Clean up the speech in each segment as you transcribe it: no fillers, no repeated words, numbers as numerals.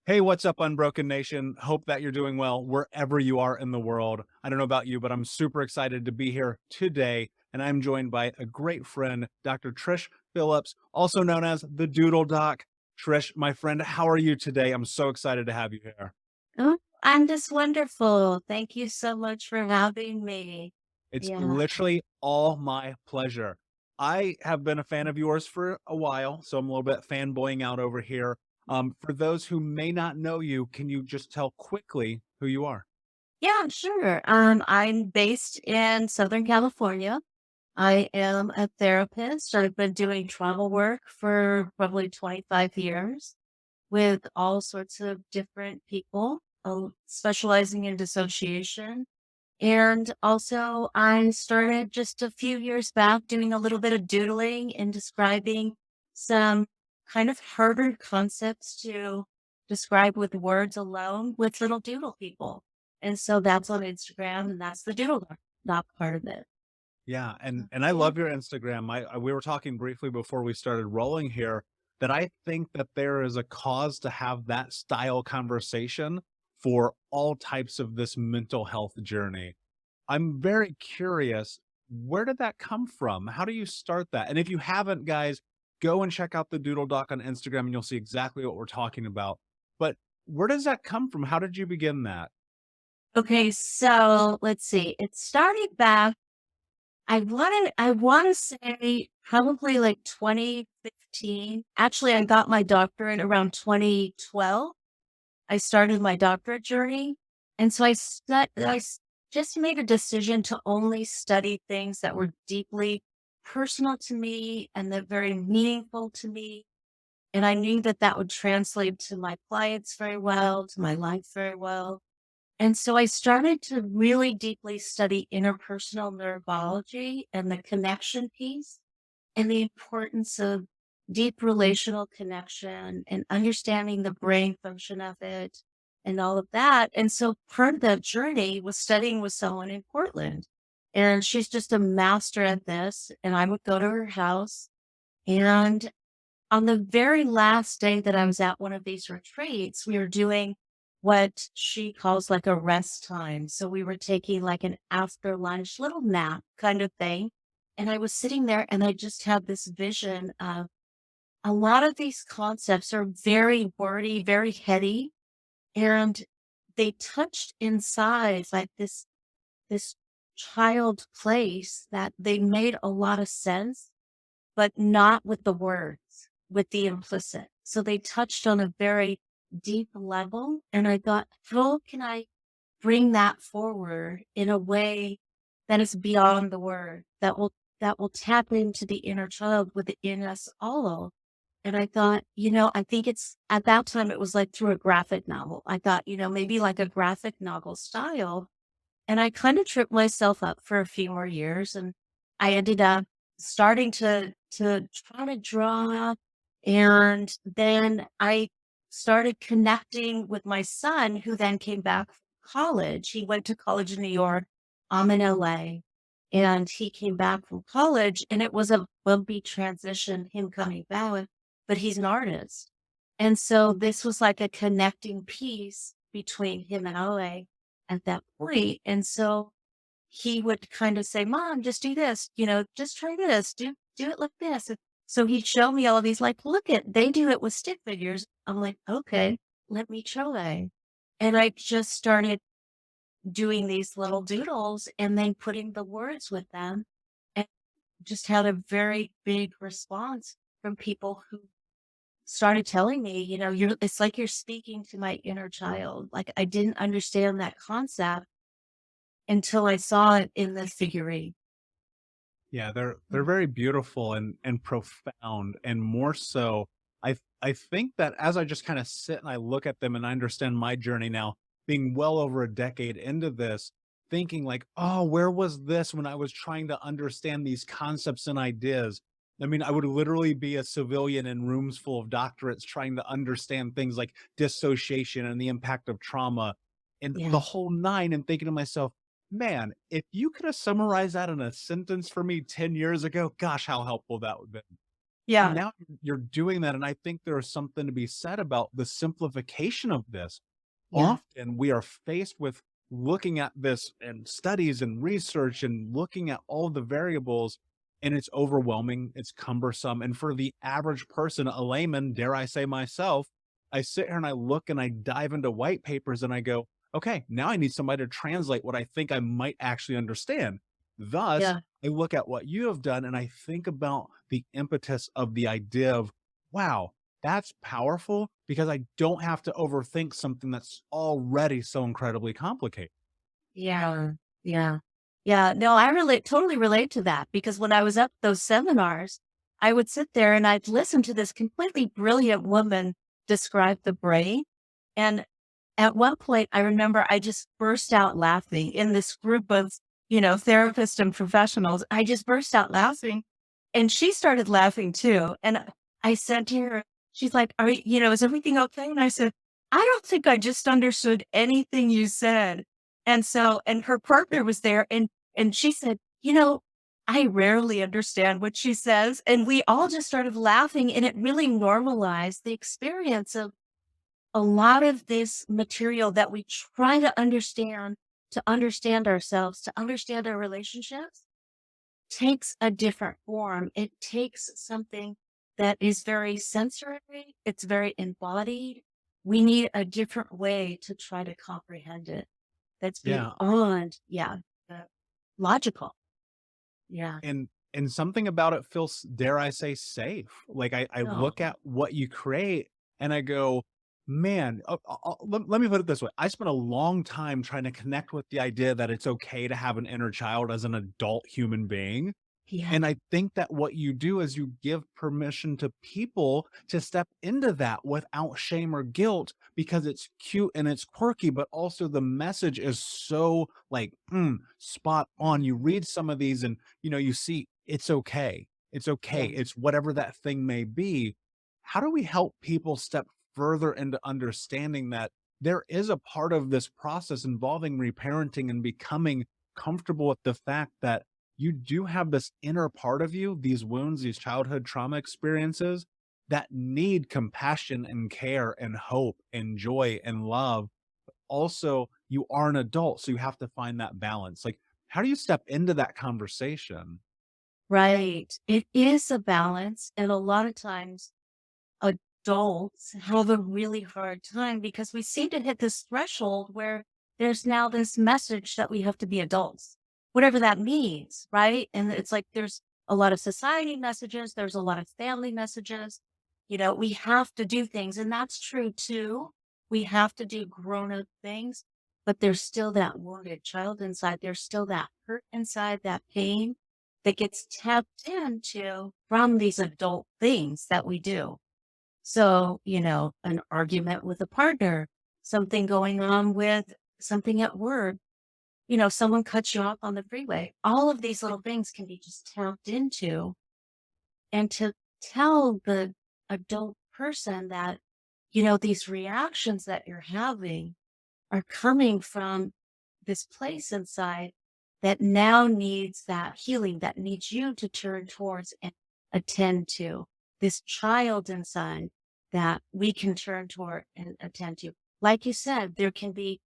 Hey, what's up, Unbroken Nation? Hope that you're doing well wherever you are in the world. I don't know about you, but I'm super excited to be here today. And I'm joined by a great friend, Dr. Trish Philipps, also known as the Doodle Doc. Trish, my friend, how are you today? I'm so excited to have you here. Oh, I'm just wonderful. Thank you so much for having me. It's Yeah. literally all my pleasure. I have been a fan of yours for a while, so I'm a little bit fanboying out over here. For those who may not know you, can you just tell quickly who you are? Yeah, sure. I'm based in Southern California. I am a therapist. I've been doing travel work for probably 25 years with all sorts of different people, specializing in dissociation. And also, I started just a few years back doing a little bit of doodling and describing some kind of harder concepts to describe with words alone with little doodle people. And so that's on Instagram, and that's the doodle doc part of it. Yeah, So, and I yeah. love your Instagram. I we were talking briefly before we started rolling here that I think that there is a cause to have that style conversation for all types of this mental health journey. I'm very curious, where did that come from? How do you start that? And if you haven't, guys, go and check out the Doodle Doc on Instagram and you'll see exactly what we're talking about. But where does that come from? How did you begin that? Okay, so let's see. It started back, I want to say probably like 2015. Actually, I got my doctorate around 2012. I started my doctorate journey. And so just made a decision to only study things that were deeply personal to me and that very meaningful to me. And I knew that that would translate to my clients very well, to my life very well. And so I started to really deeply study interpersonal neurology and the connection piece and the importance of deep relational connection and understanding the brain function of it and all of that. And so part of that journey was studying with someone in Portland. And she's just a master at this. And I would go to her house. And on the very last day that I was at one of these retreats, we were doing what she calls like a rest time. So we were taking like an after lunch little nap kind of thing. And I was sitting there and I just had this vision of a lot of these concepts are very wordy, very heady, and they touched inside like this child place that they made a lot of sense but not with the words, with the implicit. So they touched on a very deep level. And I thought, how can I bring that forward in a way that is beyond the word, that will tap into the inner child within us all. And I thought, I think it's at that time it was like through a graphic novel. I thought, maybe like a graphic novel style, and I kind of tripped myself up for a few more years, and I ended up starting to try to draw, and then I started connecting with my son, who then came back from college. He went to college in New York. I'm in LA, and he came back from college, and it was a bumpy transition, him coming back, but he's an artist. And so this was like a connecting piece between him and LA at that point. And so he would kind of say, "Mom, just do this, just try this, do it like this." And so he'd show me all of these, like, look at they do it with stick figures. I'm like, okay, let me try. And I just started doing these little doodles and then putting the words with them and just had a very big response from people who started telling me, it's like you're speaking to my inner child. Like I didn't understand that concept until I saw it in the figurine. Yeah, they're Mm. very beautiful and profound, and more so, I think that as I just kind of sit and I look at them and I understand my journey now, being well over a decade into this, thinking like, oh, where was this when I was trying to understand these concepts and ideas? I mean, I would literally be a civilian in rooms full of doctorates trying to understand things like dissociation and the impact of trauma and the Yeah. whole nine, and thinking to myself, man, if you could have summarized that in a sentence for me 10 years ago, gosh, how helpful that would have been. Yeah. And now you're doing that. And I think there's something to be said about the simplification of this. Yeah. Often we are faced with looking at this and studies and research and looking at all the variables, and it's overwhelming, it's cumbersome. And for the average person, a layman, dare I say myself, I sit here and I look and I dive into white papers and I go, okay, now I need somebody to translate what I think I might actually understand. Thus, Yeah. I look at what you have done and I think about the impetus of the idea of, wow, that's powerful because I don't have to overthink something that's already so incredibly complicated. Yeah. Yeah. Yeah. No, totally relate to that because when I was at those seminars, I would sit there and I'd listen to this completely brilliant woman describe the brain. And at one point, I remember I just burst out laughing in this group of, therapists and professionals. I just burst out laughing and she started laughing too. And I said to her, she's like, is everything okay? And I said, I don't think I just understood anything you said. And her partner was there and she said, I rarely understand what she says. And we all just started laughing and it really normalized the experience of a lot of this material that we try to understand ourselves, to understand our relationships takes a different form. It takes something that is very sensory. It's very embodied. We need a different way to try to comprehend it. That's Yeah. beyond, the logical. Yeah. And something about it feels, dare I say, safe. Like I Oh, look at what you create and I go, man, let me put it this way. I spent a long time trying to connect with the idea that it's okay to have an inner child as an adult human being. yeah. And I think that what you do is you give permission to people to step into that without shame or guilt because it's cute and it's quirky, but also the message is so like spot on. You read some of these and you see it's okay. It's okay. Yeah. It's whatever that thing may be. How do we help people step further into understanding that there is a part of this process involving reparenting and becoming comfortable with the fact that you do have this inner part of you, these wounds, these childhood trauma experiences that need compassion and care and hope and joy and love. Also, you are an adult, so you have to find that balance. Like, how do you step into that conversation? Right. It is a balance. And a lot of times adults have a really hard time because we seem to hit this threshold where there's now this message that we have to be adults, whatever that means, right? And it's like there's a lot of society messages, there's a lot of family messages. We have to do things, and that's true too. We have to do grown up things, but there's still that wounded child inside. There's still that hurt inside, that pain that gets tapped into from these adult things that we do. So, an argument with a partner, something going on with something at work, someone cuts you off on the freeway. All of these little things can be just tapped into. And to tell the adult person that, these reactions that you're having are coming from this place inside that now needs that healing, that needs you to turn towards and attend to. This child inside that we can turn toward and attend to. Like you said, there can be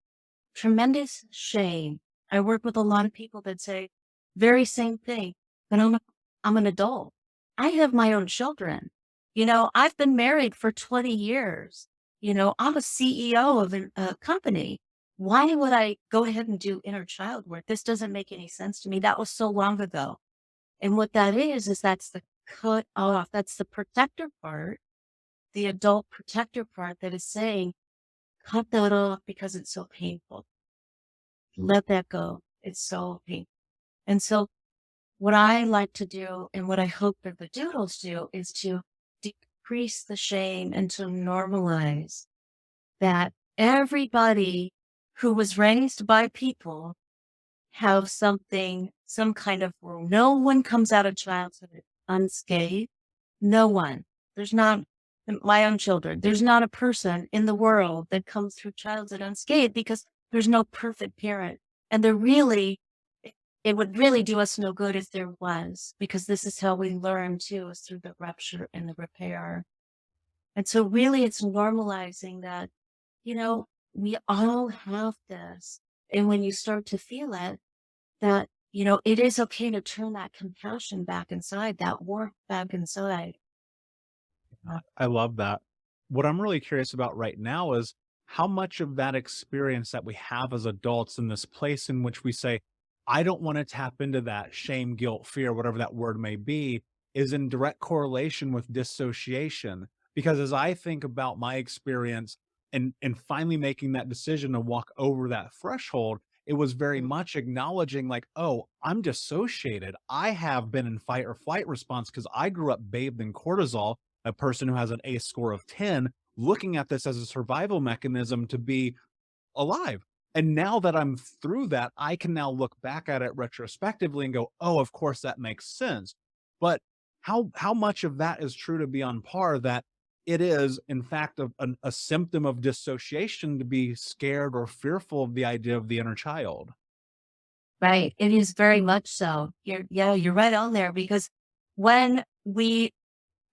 tremendous shame. I work with a lot of people that say very same thing, but I'm an adult. I have my own children. I've been married for 20 years. I'm a CEO of a company. Why would I go ahead and do inner child work? This doesn't make any sense to me. That was so long ago. And what that is that's the cut off. That's the protector part, the adult protector part that is saying, cut that off because it's so painful. Let that go. It's so painful. And so what I like to do and what I hope that the doodles do is to decrease the shame and to normalize that everybody who was raised by people have something, some kind of wound. No one comes out of childhood unscathed. No one. There's not my own children. There's not a person in the world that comes through childhood unscathed because there's no perfect parent. And there really it would really do us no good if there was, because this is how we learn too, is through the rupture and the repair. And so really it's normalizing that, you know, we all have this. And when you start to feel it, that, you know, it is okay to turn that compassion back inside, that warmth back inside. I love that. What I'm really curious about right now is how much of that experience that we have as adults in this place in which we say, I don't want to tap into that shame, guilt, fear, whatever that word may be, is in direct correlation with dissociation. Because as I think about my experience and finally making that decision to walk over that threshold, it was very much acknowledging like, oh, I'm dissociated. I have been in fight or flight response because I grew up bathed in cortisol, a person who has an ACE score of 10, looking at this as a survival mechanism to be alive. And now that I'm through that, I can now look back at it retrospectively and go, "Oh, of course that makes sense." But how much of that is true to be on par that it is in fact a symptom of dissociation to be scared or fearful of the idea of the inner child? Right. It is very much so. You're right on there, because when we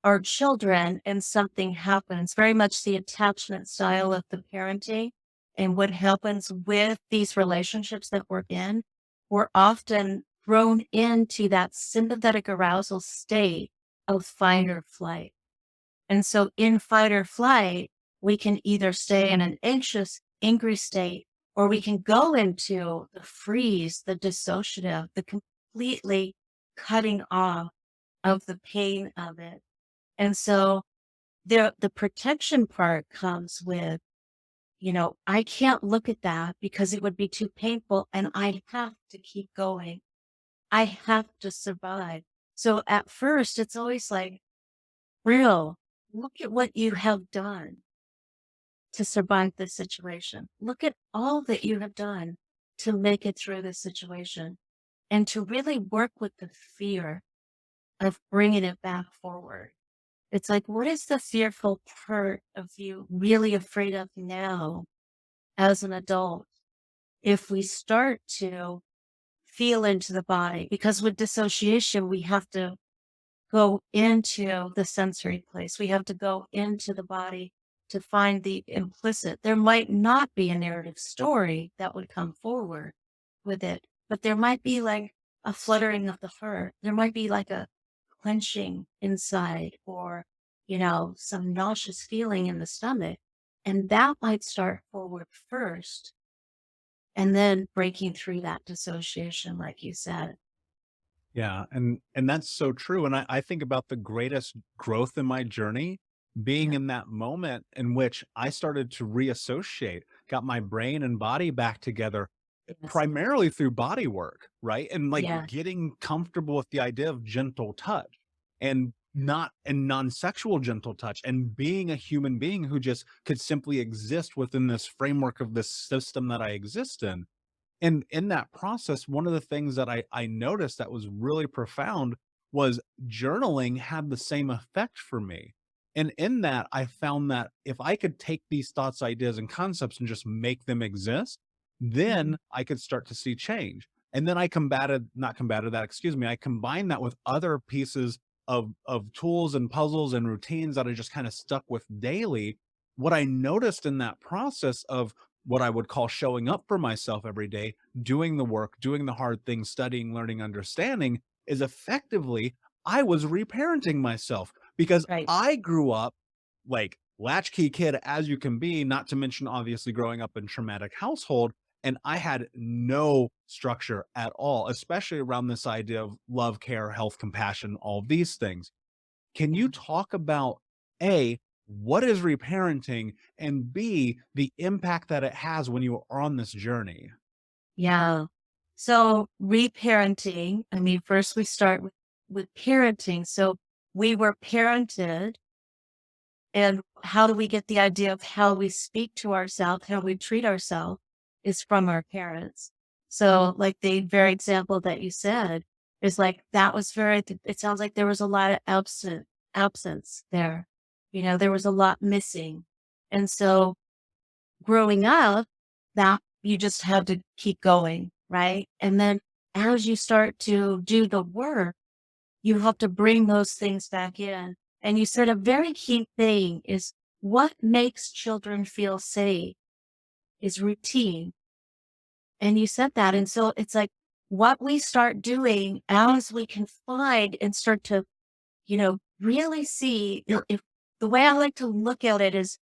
are children and something happens, very much the attachment style of the parenting and what happens with these relationships that we're in, we're often thrown into that sympathetic arousal state of fight or flight. And so in fight or flight, we can either stay in an anxious, angry state, or we can go into the freeze, the dissociative, the completely cutting off of the pain of it. And so the protection part comes with, you know, I can't look at that because it would be too painful and I have to keep going. I have to survive. So at first, it's always like, real, look at what you have done to survive this situation. Look at all that you have done to make it through this situation and to really work with the fear of bringing it back forward. It's like, what is the fearful part of you really afraid of now as an adult? If we start to feel into the body, because with dissociation, we have to go into the sensory place. We have to go into the body to find the implicit. There might not be a narrative story that would come forward with it, but there might be like a fluttering of the heart. There might be like a clenching inside, or, you know, some nauseous feeling in the stomach. And that might start forward first and then breaking through that dissociation, like you said. Yeah, and that's so true, and I think about the greatest growth in my journey being Yeah. in that moment in which I started to reassociate, got my brain and body back together, Yes. primarily through body work, right? And, like, Yeah. getting comfortable with the idea of gentle touch and not and non-sexual gentle touch, and being a human being who just could simply exist within this framework of this system that I exist in. And in that process, one of the things that I noticed that was really profound was journaling had the same effect for me. And in that, I found that if I could take these thoughts, ideas, and concepts and just make them exist, Mhm. then I could start to see change. And then I not combated that, excuse me, I combined that with other pieces of tools and puzzles and routines that I just kind of stuck with daily. What I noticed in that process of what I would call showing up for myself every day, doing the work, doing the hard things, studying, learning, understanding, is effectively I was reparenting myself because Right. I grew up like latchkey kid as you can be, not to mention obviously growing up in traumatic household. And I had no structure at all, especially around this idea of love, care, health, compassion, all of these things. Can you talk about A, what is reparenting, and B, the impact that it has when you are on this journey? Yeah. So reparenting, I mean, first we start with parenting. So we were parented, and how do we get the idea of how we speak to ourselves, how we treat ourselves is from our parents. So like the very example that you said is like, that was very, it sounds like there was a lot of absence there. You know, there was a lot missing. And so growing up, that you just had to keep going, right? And then as you start to do the work, you have to bring those things back in. And you said a very key thing is what makes children feel safe is routine. And you said that. And so it's like what we start doing as we can find and start to, really see if the way I like to look at it is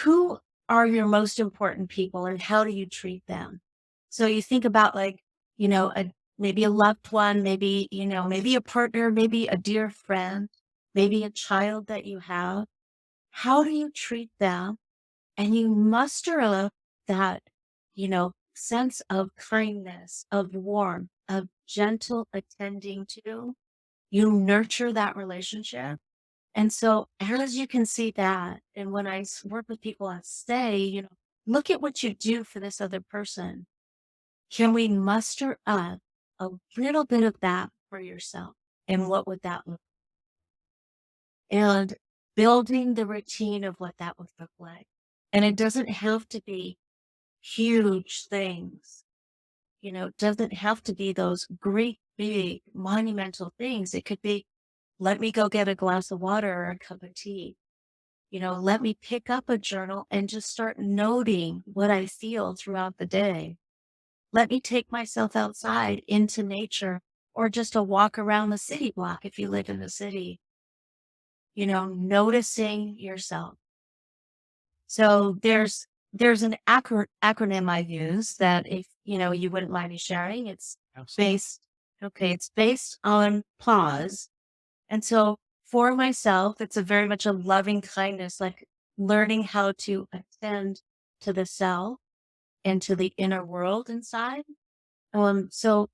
who are your most important people and how do you treat them? So you think about like, maybe a loved one, maybe, maybe a partner, maybe a dear friend, maybe a child that you have. How do you treat them? And you muster up that, sense of kindness, of warmth, of gentle attending to. You nurture that relationship. And so as you can see that, and when work with people, I say, look at what you do for this other person. Can we muster up a little bit of that for yourself? And what would that look like? And building the routine of what that would look like. And it doesn't have to be huge things. It doesn't have to be those great, big, monumental things. It could be, let me go get a glass of water or a cup of tea. Let me pick up a journal and just start noting what I feel throughout the day. Let me take myself outside into nature or just a walk around the city block if you live in the city. Noticing yourself. So there's an acronym I use that if, you wouldn't mind me sharing, it's it's based on pause. And so for myself, it's a very much a loving kindness, like learning how to attend to the self and to the inner world inside. So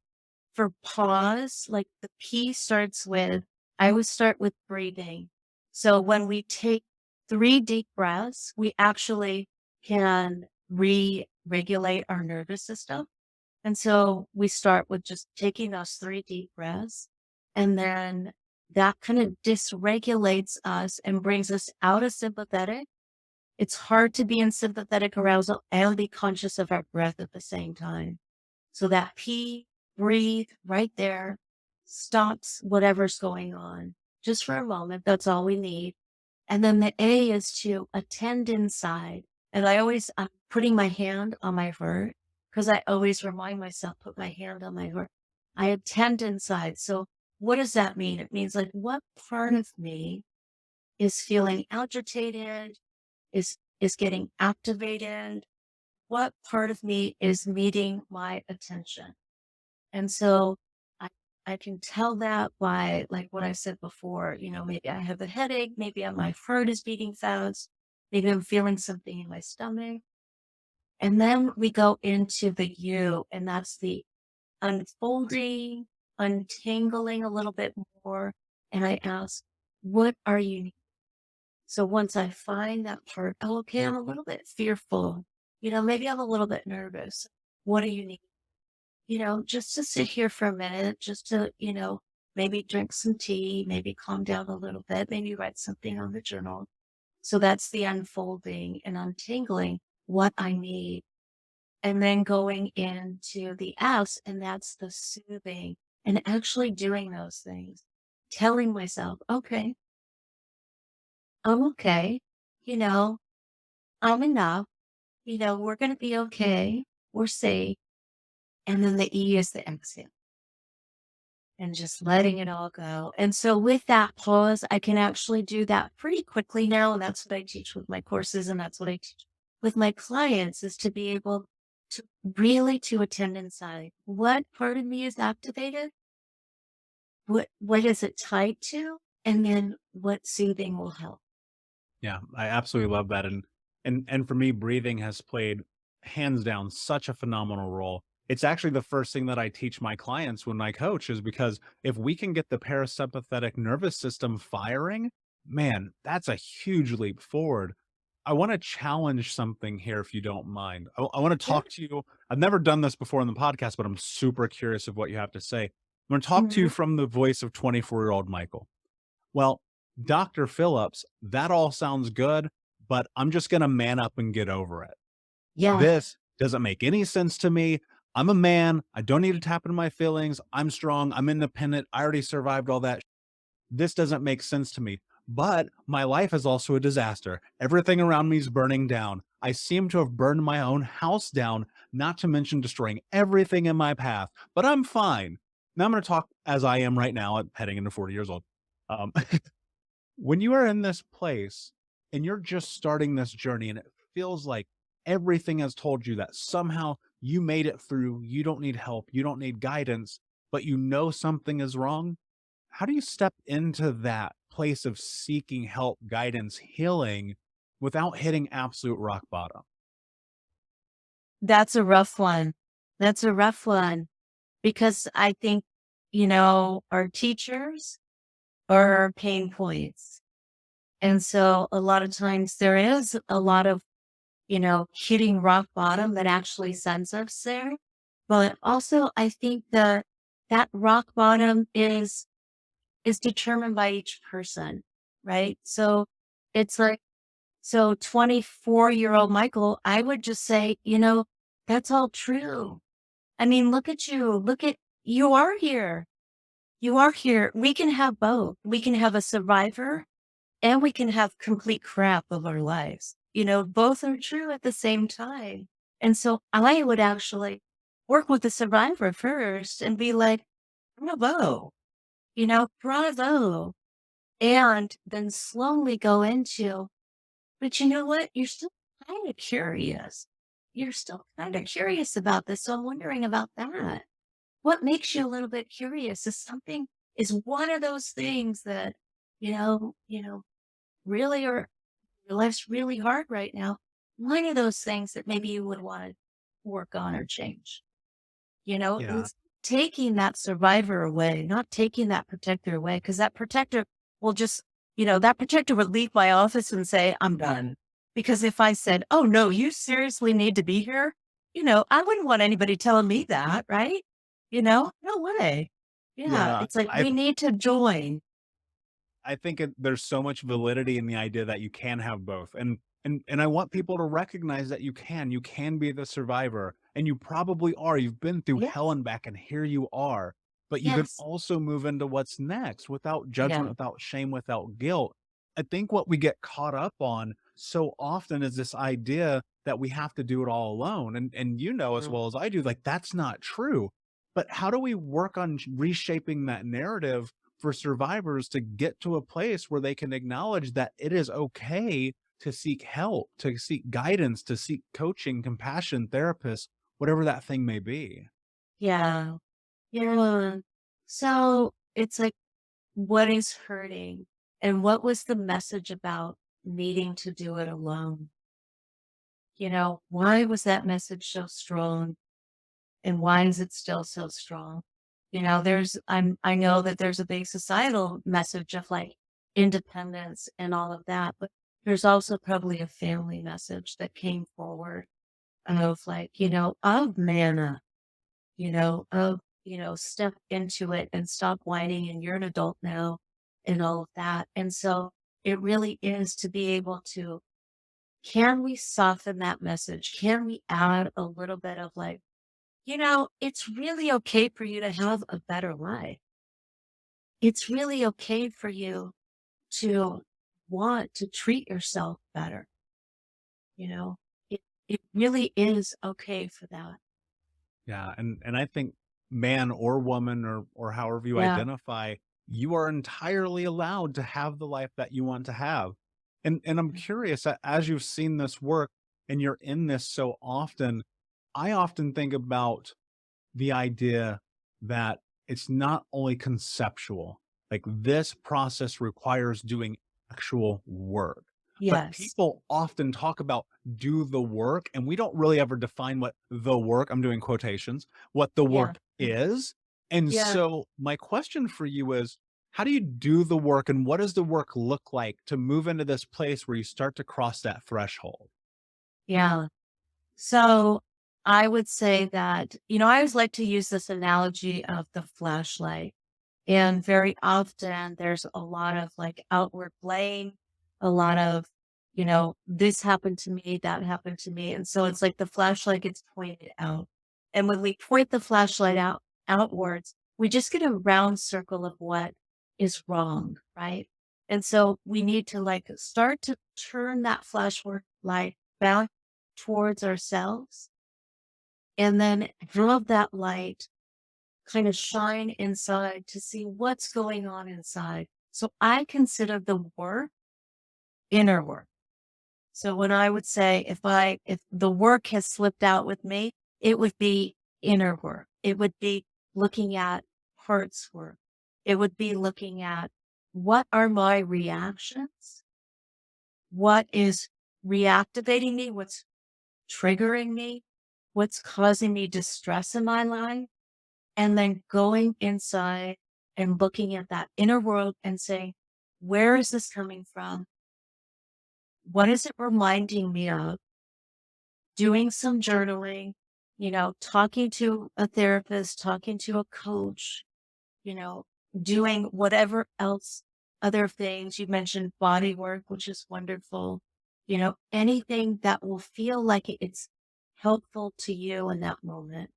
for pause, like the P starts with, I always start with breathing. So when we take 3 deep breaths, we actually can re-regulate our nervous system. And so we start with just taking those 3 deep breaths, and then that kind of dysregulates us and brings us out of sympathetic. It's hard to be in sympathetic arousal and be conscious of our breath at the same time. So that P, breathe right there, stops whatever's going on just for a moment. That's all we need. And then the A is to attend inside. And I'm putting my hand on my heart because I always remind myself, put my hand on my heart. I attend inside. So what does that mean? It means like what part of me is feeling agitated, is getting activated? What part of me is needing my attention? And so I can tell that by like what I said before, maybe I have a headache, maybe my heart is beating fast, maybe I'm feeling something in my stomach. And then we go into the U, and that's the unfolding, untangling a little bit more. And I ask, what are you needing? So once I find that part, oh, okay, I'm a little bit fearful. Maybe I'm a little bit nervous. What do you need? Just to sit here for a minute, just to, maybe drink some tea, maybe calm down a little bit, maybe write something on the journal. So that's the unfolding and untangling what I need. And then going into the S, and that's the soothing and actually doing those things, telling myself, okay, I'm okay. You know, I'm enough. We're going to be okay. We're safe. And then the E is the exhale and just letting it all go. And so with that pause, I can actually do that pretty quickly now. And that's what I teach with my courses. And that's what I teach with my clients is to be able to really to attend inside. What part of me is activated? What is it tied to? And then what soothing will help. Yeah, I absolutely love that. And for me, breathing has played hands down such a phenomenal role. It's actually the first thing that I teach my clients when I coach is because if we can get the parasympathetic nervous system firing, man, that's a huge leap forward. I want to challenge something here if you don't mind. I want to Sure. talk to you. I've never done this before in the podcast, but I'm super curious of what you have to say. I'm going to talk to you Mhm. from the voice of 24-year-old Michael. Well, Dr. Phillips, that all sounds good, but I'm just going to man up and get over it. Yeah. This doesn't make any sense to me. I'm a man. I don't need to tap into my feelings. I'm strong. I'm independent. I already survived all that. This doesn't make sense to me. But my life is also a disaster. Everything around me is burning down. I seem to have burned my own house down, not to mention destroying everything in my path. But I'm fine. Now I'm going to talk as I am right now, heading into 40 years old. Um, when you are in this place and you're just starting this journey and it feels like everything has told you that somehow you made it through, you don't need help, you don't need guidance, but you know something is wrong, how do you step into that place of seeking help, guidance, healing without hitting absolute rock bottom? That's a rough one. That's a rough one because I think, our teachers are our pain points. And so a lot of times there is a lot of, hitting rock bottom that actually sends us there. But also I think that rock bottom is determined by each person, right? So it's like, so 24-year-old Michael, I would just say, that's all true. I mean, look at you. You are here. You are here. We can have both. We can have a survivor and we can have complete crap of our lives. Both are true at the same time. And so I would actually work with the survivor first and be like, bravo, bravo. And then slowly go into, but you know what? You're still kind of curious. You're still kind of curious about this. So I'm wondering about that. What makes you a little bit curious is one of those things that, really are your life's really hard right now. One of those things that maybe you would want to work on or change, Yeah. is taking that survivor away, not taking that protector away, because that protector will just, that protector would leave my office and say, I'm done. Because if I said, oh no, you seriously need to be here, I wouldn't want anybody telling me that, right? No way. Yeah. Yeah. It's like we need to join. I think there's so much validity in the idea that you can have both. And I want people to recognize that you can be the survivor, and you probably are. You've been through Yeah. hell and back, and here you are. But you can Yes. also move into what's next without judgment, Yeah. without shame, without guilt. I think what we get caught up on so often is this idea that we have to do it all alone. And you know as Mm. well as I do, like that's not true. But how do we work on reshaping that narrative for survivors to get to a place where they can acknowledge that it is okay to seek help, to seek guidance, to seek coaching, compassion, therapists, whatever that thing may be? Yeah. Yeah. So it's like, what is hurting? And what was the message about needing to do it alone? Why was that message so strong? And why is it still so strong? I know that there's a big societal message of like independence and all of that, but there's also probably a family message that came forward of like, of manna, step into it and stop whining and you're an adult now and all of that. And so it really is to be able to, can we soften that message? Can we add a little bit of like, it's really okay for you to have a better life. It's really okay for you to want to treat yourself better. You know, it really is okay for that. Yeah, and I think man or woman or however you Yeah. identify, you are entirely allowed to have the life that you want to have. And I'm curious, as you've seen this work and you're in this so often, I often think about the idea that it's not only conceptual, like this process requires doing actual work. But Yes. people often talk about do the work, and we don't really ever define what the work, I'm doing quotations, what the Yeah. work is. And Yeah. so my question for you is, how do you do the work and what does the work look like to move into this place where you start to cross that threshold? Yeah. So I would say that, I always like to use this analogy of the flashlight. And very often there's a lot of like outward blame, a lot of, this happened to me, that happened to me. And so it's like the flashlight gets pointed out. And when we point the flashlight outwards, we just get a round circle of what is wrong, right? And so we need to like start to turn that flashlight back towards ourselves and then have that light kind of shine inside to see what's going on inside. So I consider the work inner work. So when I would say if the work has slipped out with me, it would be inner work. It would be looking at heart's work. It would be looking at what are my reactions? What is reactivating me? What's triggering me? What's causing me distress in my life? And then going inside and looking at that inner world and saying, where is this coming from? What is it reminding me of? Doing some journaling, talking to a therapist, talking to a coach, doing whatever else, other things. You mentioned body work, which is wonderful. Anything that will feel like it's helpful to you in that moment.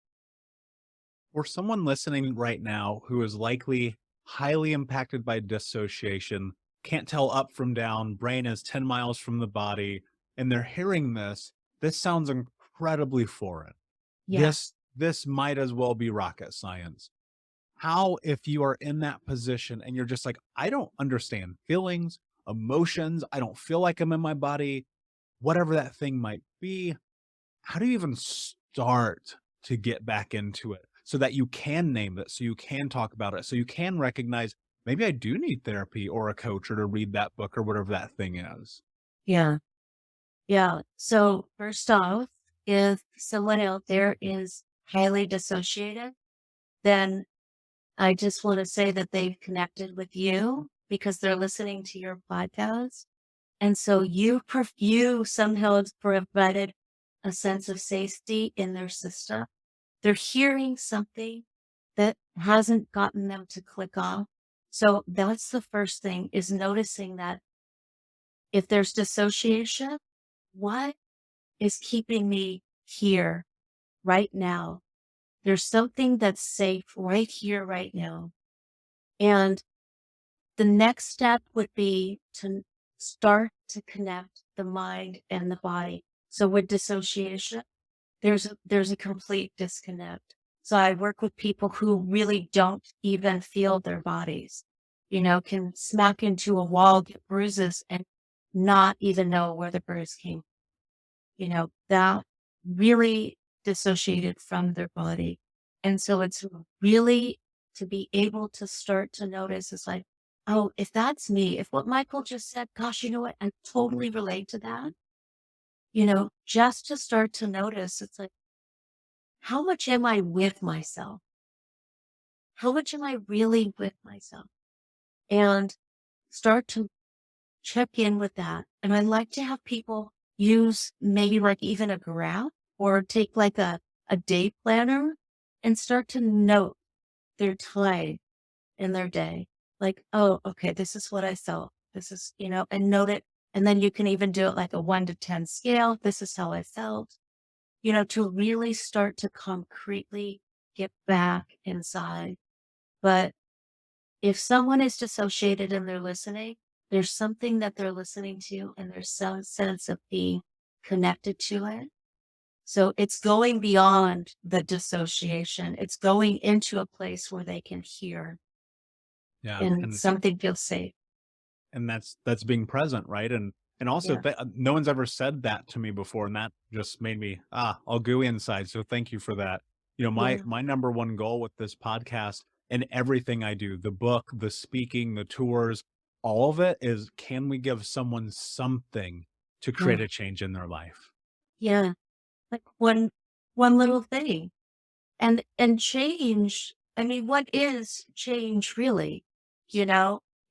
For someone listening right now who is likely highly impacted by dissociation, can't tell up from down, brain is 10 miles from the body, and they're hearing this sounds incredibly foreign. Yeah. This might as well be rocket science. How, if you are in that position and you're just like, I don't understand feelings, emotions, I don't feel like I'm in my body, whatever that thing might be, how do you even start to get back into it so that you can name it, so you can talk about it, so you can recognize maybe I do need therapy or a coach or to read that book or whatever that thing is? Yeah. Yeah. So first off, if someone out there is highly dissociated, then I just want to say that they've connected with you because they're listening to your podcast. And so you somehow have provided a sense of safety in their system. They're hearing something that hasn't gotten them to click off. So that's the first thing, is noticing that if there's dissociation, what is keeping me here right now? There's something that's safe right here, right now. And the next step would be to start to connect the mind and the body. So with dissociation, there's a complete disconnect. So I work with people who really don't even feel their bodies, can smack into a wall, get bruises, and not even know where the bruise came, that really dissociated from their body. And so it's really to be able to start to notice, it's like, oh, if that's me, if what Michael just said, gosh, you know what? I totally relate to that. Just to start to notice, it's like, how much am I with myself? How much am I really with myself? And start to check in with that. And I like to have people use maybe like even a graph or take like a day planner and start to note their time in their day. Like, oh, okay, this is what I felt. This is, and note it. And then you can even do it like a 1 to 10 scale. This is how I felt, to really start to concretely get back inside. But if someone is dissociated and they're listening, there's something that they're listening to and there's some sense of being connected to it. So it's going beyond the dissociation. It's going into a place where they can hear Yeah, and something feels safe. and that's being present, right? And also Yeah. no one's ever said that to me before, and that just made me all gooey inside. So thank you for that. Yeah. My number one goal with this podcast and everything I do, the book, the speaking, the tours, all of it is, can we give someone something to Yeah. create a change in their life? Yeah. Like one little thing. And change, I mean, what is change really?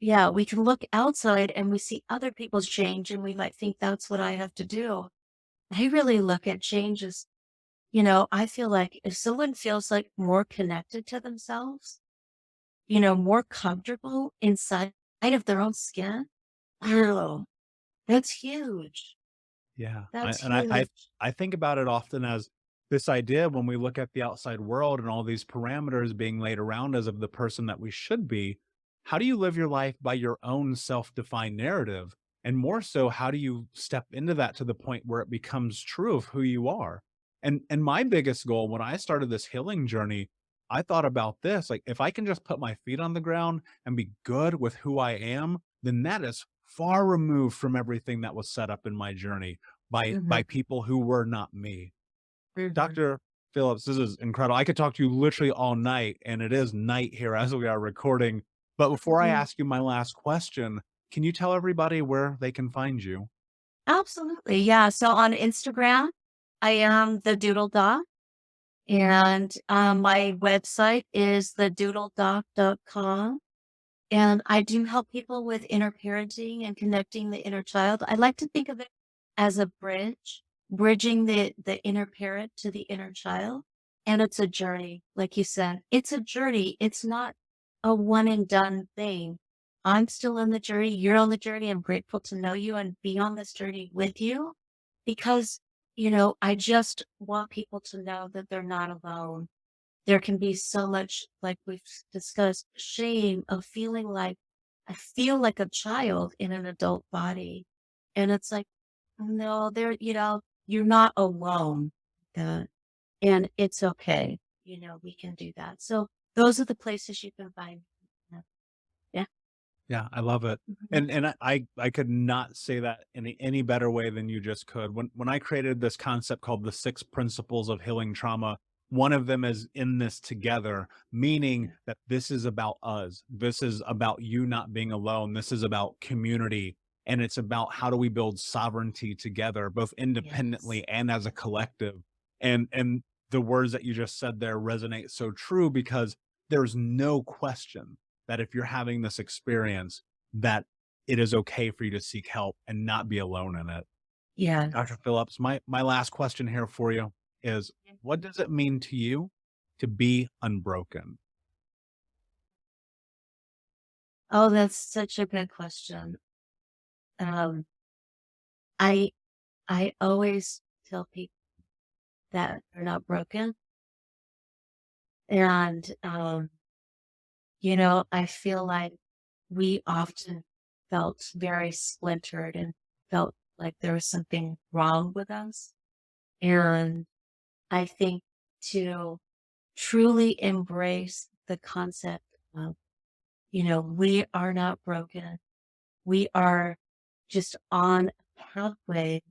Yeah, we can look outside and we see other people's change and we might think that's what I have to do. I really look at change as, I feel like if someone feels like more connected to themselves, more comfortable inside of their own skin, oh, that's huge. Yeah, That's huge. I think about it often as this idea when we look at the outside world and all these parameters being laid around us of the person that we should be, how do you live your life by your own self-defined narrative? And more so, how do you step into that to the point where it becomes true of who you are? And my biggest goal when I started this healing journey, I thought about this, like if I can just put my feet on the ground and be good with who I am, then that is far removed from everything that was set up in my journey by Mhm, people who were not me. mhm, Dr. Phillips, this is incredible. I could talk to you literally all night, and it is night here as we are recording. But before I mhm. ask you my last question, can you tell everybody where they can find you? Absolutely, yeah. So on Instagram, I am the Doodle Doc, and, my website is thedoodledoc.com, and I do help people with inner parenting and connecting the inner child. I like to think of it as a bridge, bridging the inner parent to the inner child, and it's a journey, like you said. It's a journey, it's not a one and done thing. I'm still on the journey, you're on the journey, I'm grateful to know you and be on this journey with you because, I just want people to know that they're not alone. There can be so much, like we've discussed, shame of feeling like I feel like a child in an adult body. And it's like, no, you're not alone. Uh, and it's okay. We can do that. So those are the places you can find. Yeah. Yeah, I love it. Mhm. And I could not say that any better way than you just could. When I created this concept called the 6 principles of healing trauma, one of them is in this together, meaning that this is about us. This is about you not being alone. This is about community, and it's about how do we build sovereignty together, both Yes. independently and as a collective. And the words that you just said there resonate so true because there's no question that if you're having this experience, that it is okay for you to seek help and not be alone in it. Dr. Yes. Phillips, my last question here for you is what does it mean to you to be unbroken? Oh, that's such a good question. Um, I I always tell people that they're not broken. And I feel like we often felt very splintered and felt like there was something wrong with us. And I think to truly embrace the concept of, we are not broken. We are just on a pathway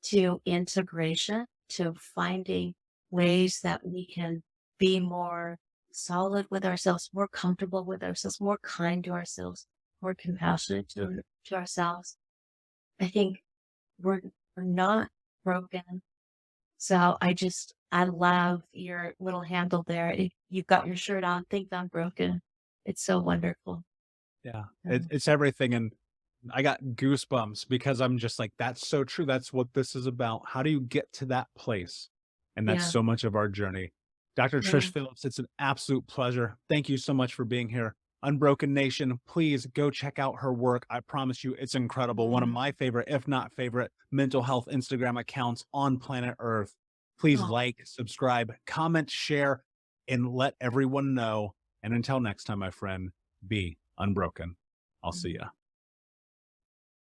to integration, to finding ways that we can be more solid with ourselves, more comfortable with ourselves, more kind to ourselves, more compassionate to ourselves. I think we're, we're not broken. So I love your little handle there. If you've got your shirt on, think I'm broken. It's so wonderful. Yeah, Um, it's everything, and I got goosebumps because I'm just like, "That's so true, that's what this is about." How do you get to that place? And that's yeah. so much of our journey. Dr. Trish Yeah. Phillips, it's an absolute pleasure. Thank you so much for being here. Unbroken Nation, please go check out her work. I promise you, it's incredible. One of Mhm. my favorite, if not favorite, mental health Instagram accounts on planet Earth. Please Oh. like, subscribe, comment, share, and let everyone know. And until next time, my friend, be unbroken. I'll see ya.